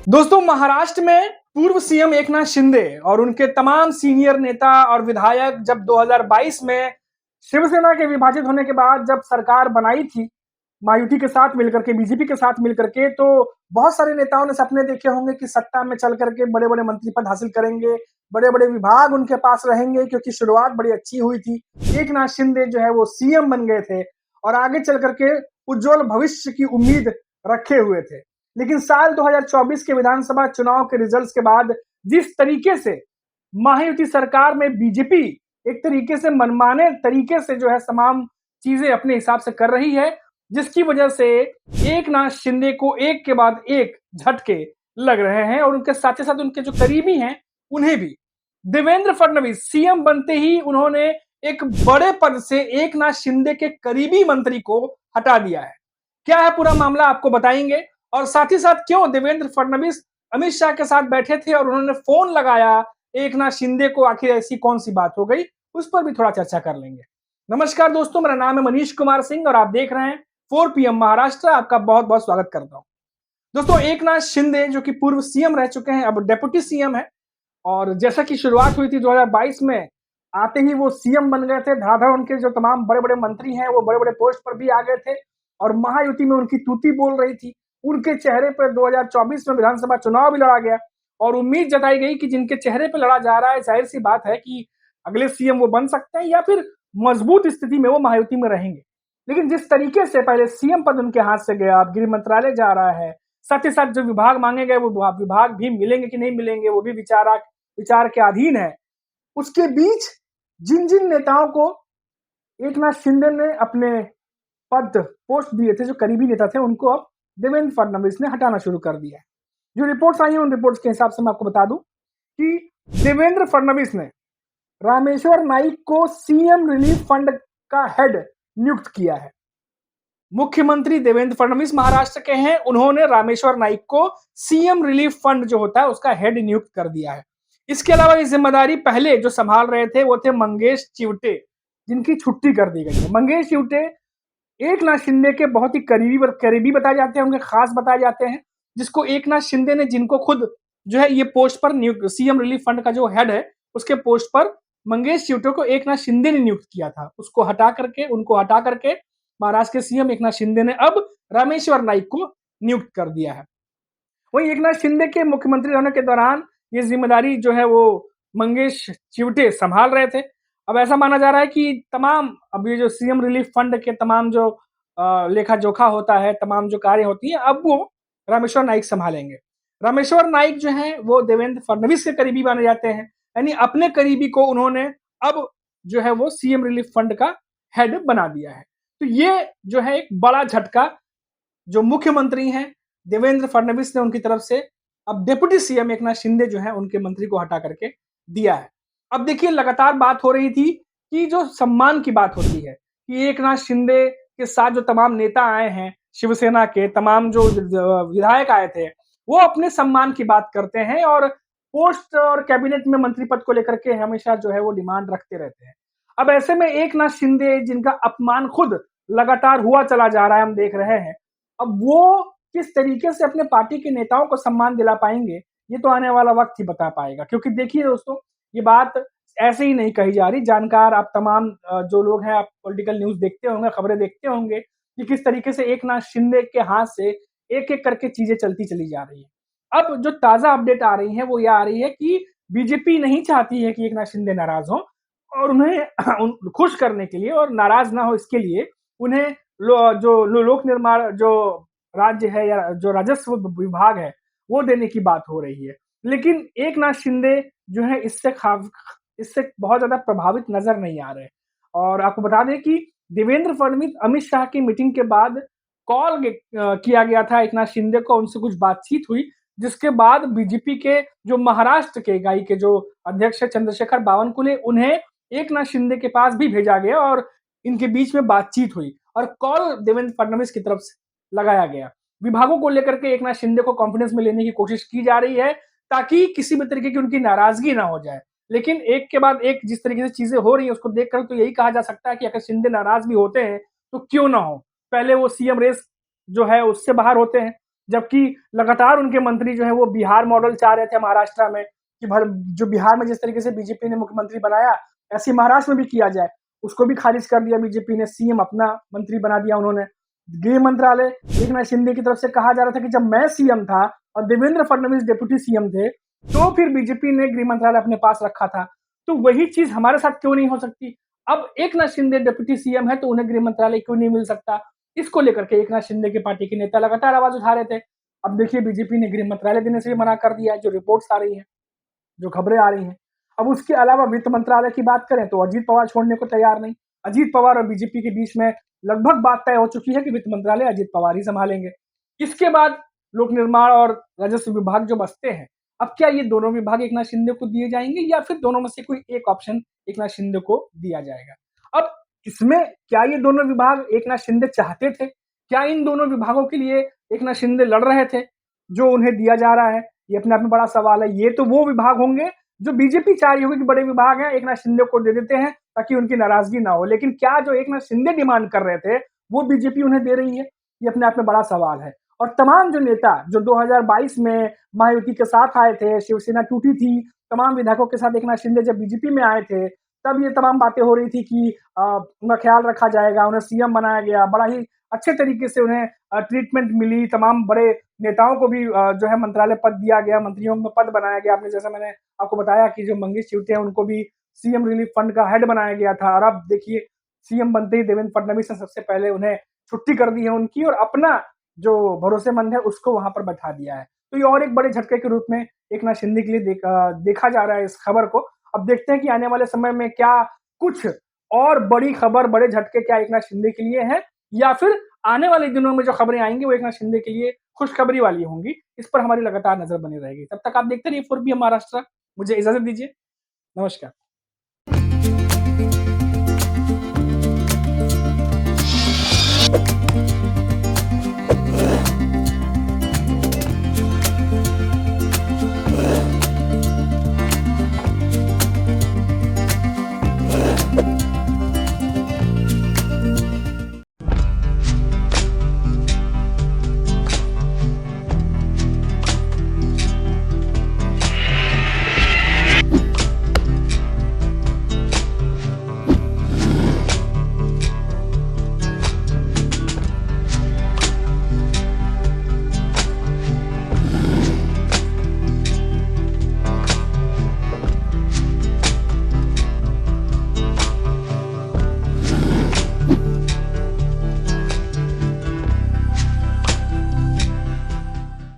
दोस्तों, महाराष्ट्र में पूर्व सीएम एकनाथ शिंदे और उनके तमाम सीनियर नेता और विधायक जब 2022 में शिवसेना के विभाजित होने के बाद जब सरकार बनाई थी, मायावती के साथ मिलकर के, बीजेपी के साथ मिलकर के, तो बहुत सारे नेताओं ने सपने देखे होंगे कि सत्ता में चल करके बड़े-बड़े मंत्री पद हासिल करेंगे, बड़े-बड़े विभाग उनके पास रहेंगे क्योंकि शुरुआत बड़ी अच्छी हुई थी। एकनाथ शिंदे जो है वो सीएम बन गए थे और आगे चल करके उज्जवल भविष्य की उम्मीद रखे हुए थे। लेकिन साल 2024 के विधानसभा चुनाव के रिजल्ट्स के बाद जिस तरीके से महायुति सरकार में बीजेपी एक तरीके से मनमाने तरीके से जो है तमाम चीजें अपने हिसाब से कर रही है, जिसकी वजह से एकनाथ शिंदे को एक के बाद एक झटके लग रहे हैं और उनके साथ ही साथ उनके जो करीबी हैं उन्हें भी। देवेंद्र फडणवीस सीएम बनते ही उन्होंने एक बड़े पद से एकनाथ शिंदे के करीबी मंत्री को हटा दिया है। क्या है पूरा मामला आपको बताएंगे और साथ ही साथ क्यों देवेंद्र फडणवीस अमित शाह के साथ बैठे थे और उन्होंने फोन लगाया एकनाथ शिंदे को, आखिर ऐसी कौन सी बात हो गई, उस पर भी थोड़ा चर्चा कर लेंगे। नमस्कार दोस्तों, मेरा नाम है मनीष कुमार सिंह और आप देख रहे हैं 4 PM महाराष्ट्र। आपका बहुत बहुत स्वागत करता हूं। दोस्तों, एकनाथ शिंदे जो कि पूर्व सीएम रह चुके हैं, अब डेप्यूटी सीएम है और जैसा कि शुरुआत हुई थी 2022 में, आते ही वो सीएम बन गए थे। धाधा उनके जो तमाम बड़े बड़े मंत्री हैं वो बड़े बड़े पोस्ट पर भी आ गए थे और महायुति में उनकी तूती बोल रही थी। उनके चेहरे पर 2024 में विधानसभा चुनाव भी लड़ा गया और उम्मीद जताई गई कि जिनके चेहरे पर लड़ा जा रहा है, जाहिर सी बात है कि अगले सीएम वो बन सकते हैं या फिर मजबूत स्थिति में वो महायुति में रहेंगे। लेकिन जिस तरीके से पहले सीएम पद उनके हाथ से गया, अब गृह मंत्रालय जा रहा है, साथ ही साथ जो विभाग मांगे गए वो विभाग भी मिलेंगे कि नहीं मिलेंगे वो भी विचार के अधीन है। उसके बीच जिन जिन नेताओं को एकनाथ शिंदे ने अपने पद पोस्ट दिए थे, जो करीबी नेता थे, उनको अब देवेंद्र फडणवीस ने हटाना शुरू कर दिया है। जो रिपोर्ट्स आई हैं उन रिपोर्ट्स के हिसाब से मैं आपको बता दूं कि देवेंद्र फडणवीस ने रामेश्वर नाइक को सीएम रिलीफ फंड का हेड नियुक्त किया है। मुख्यमंत्री देवेंद्र फडणवीस महाराष्ट्र के हैं, उन्होंने रामेश्वर नाइक को सीएम रिलीफ फंड जो होता है उसका हेड नियुक्त कर दिया है। इसके अलावा ये जिम्मेदारी पहले जो संभाल रहे थे वो थे मंगेश चिवटे, जिनकी छुट्टी कर दी गई है। मंगेश चिवटे एकनाथ शिंदे के बहुत ही करीबी बताए जाते हैं, उनके खास बताए जाते हैं, जिसको एकनाथ शिंदे ने, जिनको खुद जो है ये पोस्ट पर नियुक्त, सीएम रिलीफ फंड का जो हेड है उसके पोस्ट पर मंगेश चिवटे को एकनाथ शिंदे ने नियुक्त किया था। उनको हटा करके महाराष्ट्र के सीएम एकनाथ शिंदे ने अब रामेश्वर नाइक को नियुक्त कर दिया है। वहीं एकनाथ शिंदे के मुख्यमंत्री रहने के दौरान ये जिम्मेदारी जो है वो मंगेश चिवटे संभाल रहे थे। अब ऐसा माना जा रहा है कि तमाम अब ये जो सीएम रिलीफ फंड के तमाम जो लेखा जोखा होता है, तमाम जो कार्य होती है, अब वो रामेश्वर नाइक संभालेंगे। रामेश्वर नाइक जो है वो देवेंद्र फडणवीस के करीबी माने जाते हैं, यानी अपने करीबी को उन्होंने अब जो है वो सीएम रिलीफ फंड का हेड बना दिया है। तो ये जो है एक बड़ा झटका जो मुख्यमंत्री हैं देवेंद्र फडणवीस ने उनकी तरफ से अब डिप्टी सीएम एकनाथ शिंदे जो है उनके मंत्री को हटा करके दिया है। अब देखिए, लगातार बात हो रही थी कि जो सम्मान की बात होती है कि एकनाथ शिंदे के साथ जो तमाम नेता आए हैं, शिवसेना के तमाम जो विधायक आए थे, वो अपने सम्मान की बात करते हैं और पोस्ट और कैबिनेट में मंत्री पद को लेकर के हमेशा जो है वो डिमांड रखते रहते हैं। अब ऐसे में एकनाथ शिंदे, जिनका अपमान खुद लगातार हुआ चला जा रहा है, हम देख रहे हैं, अब वो किस तरीके से अपने पार्टी के नेताओं को सम्मान दिला पाएंगे, ये तो आने वाला वक्त ही बता पाएगा। क्योंकि देखिए दोस्तों, ये बात ऐसे ही नहीं कही जा रही। जानकार आप तमाम जो लोग हैं, आप पॉलिटिकल न्यूज़ देखते होंगे, खबरें देखते होंगे कि किस तरीके से एकनाथ शिंदे के हाथ से एक-एक करके चीजें चलती चली जा रही हैं। अब जो ताजा अपडेट आ रही है वो ये आ रही है कि बीजेपी नहीं चाहती है कि एकनाथ शिंदे नाराज हों और उन्हें खुश करने के लिए और नाराज ना हो इसके लिए उन्हें लोक निर्माण जो राज्य है या जो राजस्व विभाग है वो देने की बात हो रही है। लेकिन एकनाथ शिंदे जो है इससे बहुत ज्यादा प्रभावित नजर नहीं आ रहे। और आपको बता दें कि देवेंद्र फडणवीस अमित शाह की मीटिंग के बाद कॉल किया गया था एकनाथ शिंदे को, उनसे कुछ बातचीत हुई, जिसके बाद बीजेपी के जो महाराष्ट्र के इकाई के जो अध्यक्ष है चंद्रशेखर बावनकुले, उन्हें एकनाथ शिंदे के पास भी भेजा गया और इनके बीच में बातचीत हुई और कॉल देवेंद्र फडणवीस की तरफ से लगाया गया। विभागों को लेकर के एकनाथ शिंदे को कॉन्फिडेंस में लेने की कोशिश की जा रही है ताकि किसी भी तरीके की उनकी नाराजगी ना हो जाए। लेकिन एक के बाद एक जिस तरीके से चीजें हो रही है उसको देखकर तो यही कहा जा सकता है कि अगर शिंदे नाराज भी होते हैं तो क्यों ना हो, पहले वो सीएम रेस जो है उससे बाहर होते हैं। जबकि लगातार उनके मंत्री जो है वो बिहार मॉडल चाह रहे थे महाराष्ट्र में कि भर जो बिहार में जिस तरीके से बीजेपी ने मुख्यमंत्री बनाया, ऐसे महाराष्ट्र में भी किया जाए। उसको भी खारिज कर दिया बीजेपी ने, सीएम अपना मंत्री बना दिया उन्होंने। गृह मंत्रालय एकनाथ शिंदे की तरफ से कहा जा रहा था कि जब मैं सीएम था और देवेंद्र फडणवीस डिप्टी सीएम थे, तो फिर बीजेपी ने गृह मंत्रालय अपने पास रखा था। तो वही चीज हमारे साथ क्यों नहीं हो सकती? अब एकनाथ शिंदे डिप्टी सीएम है तो उन्हें गृह मंत्रालय क्यों नहीं मिल सकता? इसको लेकर के एकनाथ शिंदे की पार्टी के नेता लगातार आवाज उठा रहे थे। अब देखिए बीजेपी ने गृह मंत्रालय देने से भी मना कर दिया है, जो रिपोर्ट्स आ रही हैं, जो खबरें आ रही हैं। अब उसके अलावा वित्त मंत्रालय की बात करें तो अजीत पवार छोड़ने को तैयार नहीं। अजीत पवार और बीजेपी के बीच में लगभग बात तय हो चुकी है कि वित्त मंत्रालय अजीत पवार ही संभालेंगे। इसके बाद लोक निर्माण और राजस्व विभाग जो बचते हैं, अब क्या ये दोनों विभाग एकनाथ शिंदे को दिए जाएंगे या फिर दोनों में से कोई एक ऑप्शन एकनाथ शिंदे को दिया जाएगा? अब इसमें क्या ये दोनों विभाग एकनाथ शिंदे चाहते थे? क्या इन दोनों विभागों के लिए एकनाथ शिंदे लड़ रहे थे, जो उन्हें दिया जा रहा है? ये अपने आप में बड़ा सवाल है। ये तो वो विभाग होंगे जो बीजेपी चाह रही होगी कि बड़े विभाग हैं, एकनाथ शिंदे को दे देते हैं ताकि उनकी नाराजगी ना हो। लेकिन क्या जो एकनाथ शिंदे डिमांड कर रहे थे, वो बीजेपी उन्हें दे रही है? ये अपने आप में बड़ा सवाल है। और तमाम जो नेता जो 2022 में महायुति के साथ आए थे, शिवसेना टूटी थी, तमाम विधायकों के साथ एकनाथ शिंदे जब बीजेपी में आए थे, तब ये तमाम बातें हो रही थी कि उनका ख्याल रखा जाएगा, उन्हें सीएम बनाया गया, बड़ा ही अच्छे तरीके से उन्हें ट्रीटमेंट मिली, तमाम बड़े नेताओं को भी जो है मंत्रालय पद दिया गया, मंत्रियों में पद बनाया गया। आपने जैसा मैंने आपको बताया कि जो मंगेश चिवटे हैं उनको भी सीएम रिलीफ फंड का हेड बनाया गया था, और अब देखिए सीएम बनते ही देवेंद्र फडणवीस ने सबसे पहले उन्हें छुट्टी कर दी है उनकी, और अपना जो भरोसेमंद है उसको वहां पर बैठा दिया है। तो ये और एक बड़े झटके के रूप में एकनाथ शिंदे के लिए देखा जा रहा है इस खबर को। अब देखते हैं कि आने वाले समय में क्या कुछ और बड़ी खबर, बड़े झटके क्या एकनाथ शिंदे के लिए है, या फिर आने वाले दिनों में जो खबरें आएंगी वो एकनाथ शिंदे के लिए खुशखबरी वाली होंगी। इस पर हमारी लगातार नजर बनी रहेगी। तब तक आप देखते रहिए 4PM महाराष्ट्र। मुझे इजाजत दीजिए। नमस्कार।